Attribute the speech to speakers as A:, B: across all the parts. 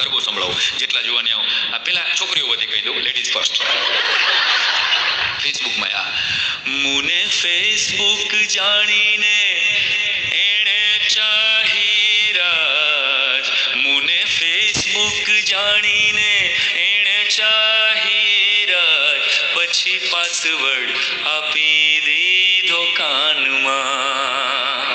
A: ગરબો સંભળાવો જેટલા જોવાની આવો. આ પેલા છોકરીઓ બધી કહી દઉં, લેડીઝ ફર્સ્ટ. ફેસબુકમાં આ મુને ફેસબુક જાણીને એણે ચાહી રાજ, મુને ફેસબુક જાણીને એણે ચાહી રાજ, પછી પાસવર્ડ આપી દીધો કાનમાં,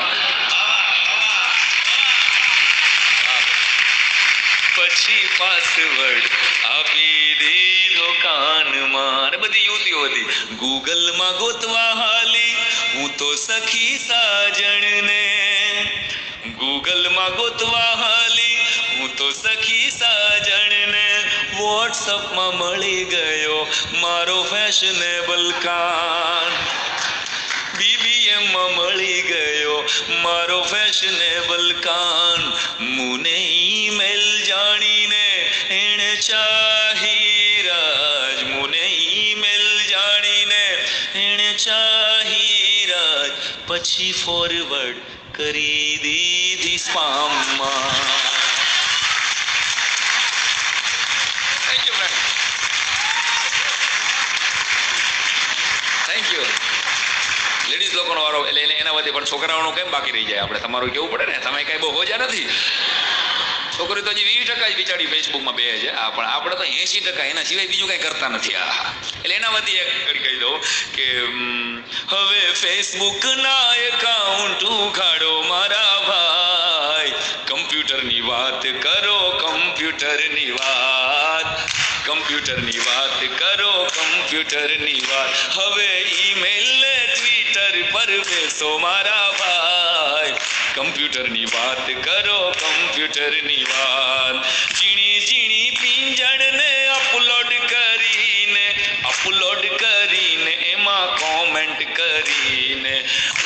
A: પછી પાસવર્ડ આપી દીધો કાનમાં. અને બધી યુવતીઓ હતી ગૂગલમાં ગોતવા હાલી હું તો સખી સાજણને, ગૂગલમાં ગોતવા હાલી હું તો સખી સાજણને, વોટ્સઅપમાં મળી ગયો મારો ફેશનેબલ કાન, BBMમાં મળી ગયો મારો ફેશનેબલ કાન, મુને ઈમેલ જાણીને એણે ચાહી રાજ, મુને ઈમેલ જાણીને એણે ચાહી રાજ, પછી ફોરવર્ડ કરી દીધી સ્પામમાં. Thank you friend, thank you. Ladies લોકોનો વારો એટલે એના વચ્ચે પણ છોકરાઓનું કેમ બાકી રહી જાય? આપણે તમારું કેવું પડે ને, તમે કઈ બહુ હોજા નથી. છોકરી તો હજી 20% જ બિચારી ફેસબુકમાં બે છે. પણ આપણે તો 80%, એના સિવાય બીજું કઈ કરતા નથી. એટલે એના વચ્ચે એક કહી દઉં કે હવે ફેસબુક ના એકાઉન્ટ ઉઘાડો મારા ભાઈ, કમ્પ્યુટરની વાત કરો, કમ્પ્યુટરની વાત, કમ્પ્યુટરની વાત કરો, કમ્પ્યુટરની વાત, હવે ઈમેલ ને ટ્વિટર પર બેસો મારા ભાઈ, કમ્પ્યુટરની વાત કરો, કમ્પ્યુટરની વાત, ઝીણી ઝીણી પિંજણને અપલોડ કરીને એમાં કોમેન્ટ કરીને,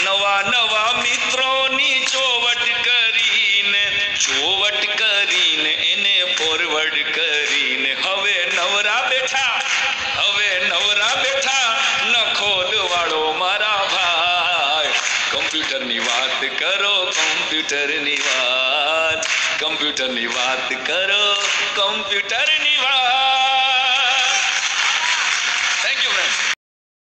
A: નવા નવા મિત્રોની ચોવટ કરીને એને ફોરવર્ડ કરીને, હવે નવરા બેઠા નખોદ વાળો મારા ભાઈ, કમ્પ્યુટરની વાત કરો, કમ્પ્યુટરની વાત, કમ્પ્યુટરની વાત કરો, કમ્પ્યુટરની વાત.